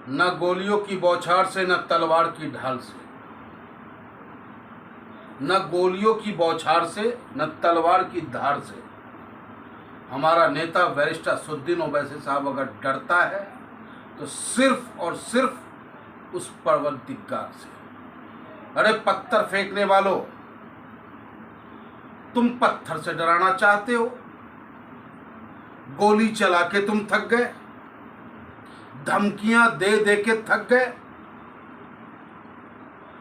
न गोलियों की बौछार से, न तलवार की ढाल से, न गोलियों की बौछार से, न तलवार की धार से हमारा नेता बैरिस्टर असदुद्दीन ओवैसी साहब अगर डरता है तो सिर्फ और सिर्फ उस परवरदिगार से। अरे पत्थर फेंकने वालों, तुम पत्थर से डराना चाहते हो, गोली चला के तुम थक गए, धमकियां दे दे के थक गए।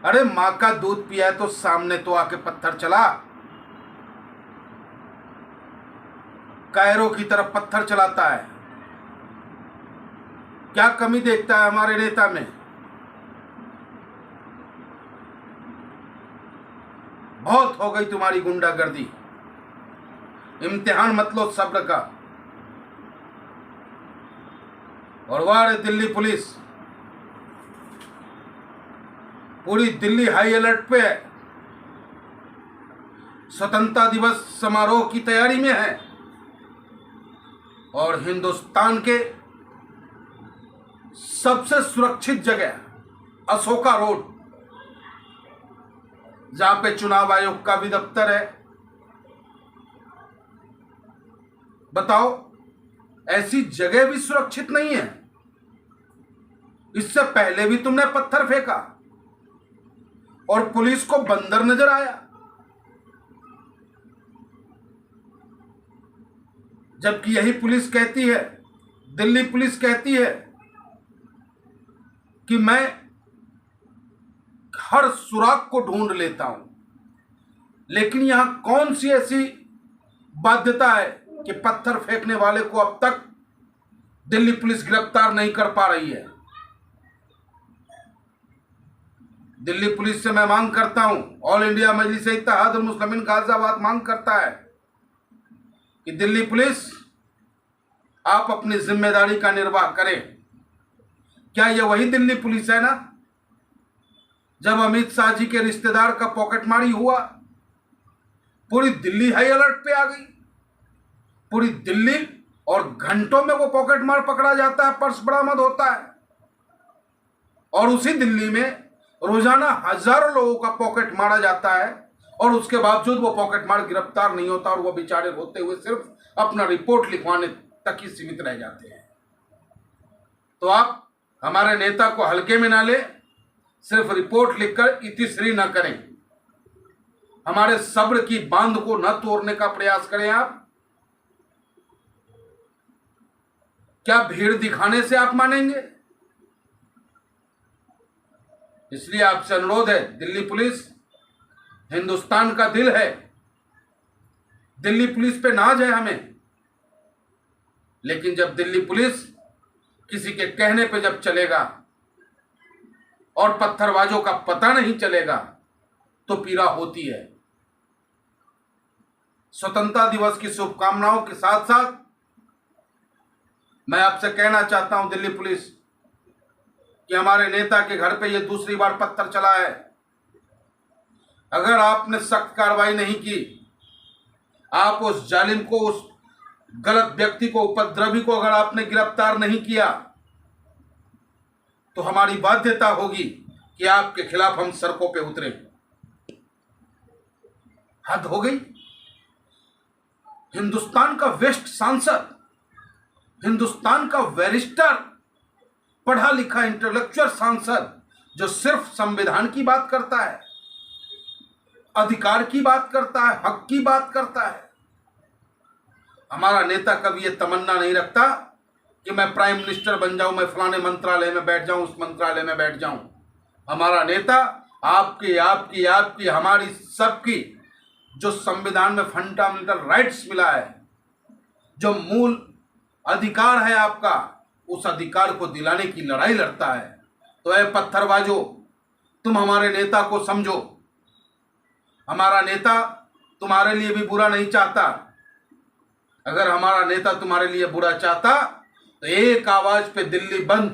अरे मां का दूध पिया है तो सामने तो आके पत्थर चला। कायरों की तरफ पत्थर चलाता है। क्या कमी देखता है हमारे नेता में? बहुत हो गई तुम्हारी गुंडागर्दी, इम्तिहान मत लो सब्र का। और वाह दिल्ली पुलिस, पूरी दिल्ली हाई अलर्ट पे है, स्वतंत्रता दिवस समारोह की तैयारी में है। और हिंदुस्तान के सबसे सुरक्षित जगह अशोका रोड, जहां पे चुनाव आयोग का भी दफ्तर है, बताओ ऐसी जगह भी सुरक्षित नहीं है? इससे पहले भी तुमने पत्थर फेंका और पुलिस को बंदर नजर आया, जबकि यही पुलिस कहती है, दिल्ली पुलिस कहती है कि मैं हर सुराग को ढूंढ लेता हूं। लेकिन यहां कौन सी ऐसी बाध्यता है कि पत्थर फेंकने वाले को अब तक दिल्ली पुलिस गिरफ्तार नहीं कर पा रही है? दिल्ली पुलिस से मैं मांग करता हूं, ऑल इंडिया मजलिस इत्तेहादुल मुस्लिमीन गाजियाबाद मांग करता है कि दिल्ली पुलिस आप अपनी जिम्मेदारी का निर्वाह करें। क्या यह वही दिल्ली पुलिस है ना जब अमित शाह जी के रिश्तेदार का पॉकेटमारी हुआ, पूरी दिल्ली हाई अलर्ट पे आ गई, पूरी दिल्ली, और घंटों में वो पॉकेटमार पकड़ा जाता है, पर्स बरामद होता है। और उसी दिल्ली में रोजाना हजारों लोगों का पॉकेट मारा जाता है और उसके बावजूद वो पॉकेटमार गिरफ्तार नहीं होता और वो बेचारे होते हुए सिर्फ अपना रिपोर्ट लिखवाने तक ही सीमित रह जाते हैं। तो आप हमारे नेता को हल्के में ना ले, सिर्फ रिपोर्ट लिखकर इतिश्री न करें, हमारे सब्र की बांध को न तोड़ने का प्रयास करें। आप क्या भीड़ दिखाने से आप मानेंगे? इसलिए आपसे अनुरोध है, दिल्ली पुलिस हिंदुस्तान का दिल है, दिल्ली पुलिस पे नाज है हमें। लेकिन जब दिल्ली पुलिस किसी के कहने पे जब चलेगा और पत्थरबाजों का पता नहीं चलेगा तो पीड़ा होती है। स्वतंत्रता दिवस की शुभकामनाओं के साथ साथ मैं आपसे कहना चाहता हूं दिल्ली पुलिस कि हमारे नेता के घर पे ये दूसरी बार पत्थर चला है। अगर आपने सख्त कार्रवाई नहीं की, आप उस जालिम को, उस गलत व्यक्ति को, उपद्रवी को अगर आपने गिरफ्तार नहीं किया तो हमारी बाध्यता होगी कि आपके खिलाफ हम सड़कों पे उतरें। हद हो गई। हिंदुस्तान का वेस्ट सांसद, हिंदुस्तान का बैरिस्टर, पढ़ा लिखा इंटेलेक्चुअल सांसद जो सिर्फ संविधान की बात करता है, अधिकार की बात करता है, हक की बात करता है। हमारा नेता कभी यह तमन्ना नहीं रखता कि मैं प्राइम मिनिस्टर बन जाऊं, मैं फलाने मंत्रालय में बैठ जाऊं, उस मंत्रालय में बैठ जाऊं। हमारा नेता आपकी आपकी आपकी हमारी सबकी जो संविधान में फंडामेंटल राइट्स मिला है, जो मूल अधिकार है आपका, उस अधिकार को दिलाने की लड़ाई लड़ता है। तो ऐ पत्थरबाजो, तुम हमारे नेता को समझो। हमारा नेता तुम्हारे लिए भी बुरा नहीं चाहता। अगर हमारा नेता तुम्हारे लिए बुरा चाहता तो एक आवाज पे दिल्ली बंद,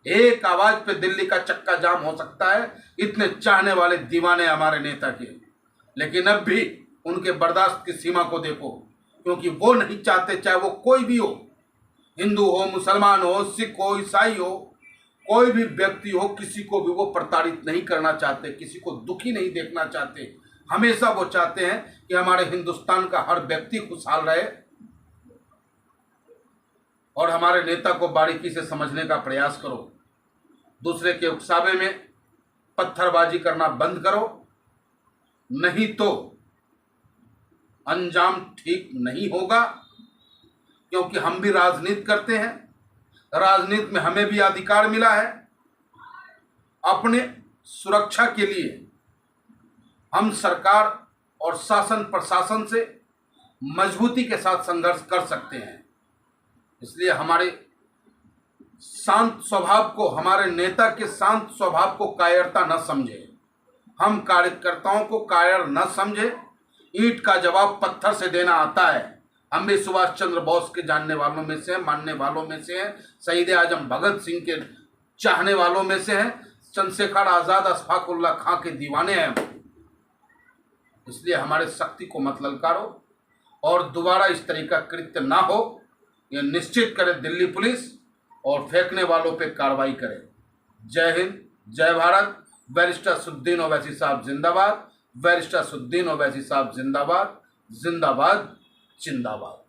एक आवाज पे दिल्ली का चक्का जाम हो सकता है। इतने चाहने वाले दीवाने हमारे नेता के। लेकिन अब भी उनके बर्दाश्त की सीमा को देखो, क्योंकि वो नहीं चाहते, चाहे वो कोई भी हो, हिंदू हो, मुसलमान हो, सिख हो, ईसाई हो, कोई भी व्यक्ति हो, किसी को भी वो प्रताड़ित नहीं करना चाहते, किसी को दुखी नहीं देखना चाहते। हमेशा वो चाहते हैं कि हमारे हिंदुस्तान का हर व्यक्ति खुशहाल रहे। और हमारे नेता को बारीकी से समझने का प्रयास करो। दूसरे के उकसावे में पत्थरबाजी करना बंद करो, नहीं तो अंजाम ठीक नहीं होगा। क्योंकि हम भी राजनीति करते हैं, राजनीति में हमें भी अधिकार मिला है। अपने सुरक्षा के लिए हम सरकार और शासन प्रशासन से मजबूती के साथ संघर्ष कर सकते हैं। इसलिए हमारे शांत स्वभाव को, हमारे नेता के शांत स्वभाव को कायरता न समझे, हम कार्यकर्ताओं को कायर न समझे। ईंट का जवाब पत्थर से देना आता है। हम भी सुभाष चंद्र बोस के जानने वालों में से हैं, मानने वालों में से हैं, शहीद आजम भगत सिंह के चाहने वालों में से हैं, चंद्रशेखर आज़ाद, अशफाकुल्ला खां के दीवाने हैं। इसलिए हमारे शक्ति को मत ललकारो और दोबारा इस तरह का कृत्य ना हो, यह निश्चित करे दिल्ली पुलिस और फेंकने वालों पे कार्रवाई करे। जय हिंद, जय भारत। बैरिस्टर असदुद्दीन ओवैसी साहब जिंदाबाद। बैरिस्टर असदुद्दीन ओवैसी साहब जिंदाबाद, जिंदाबाद, जिंदाबाद।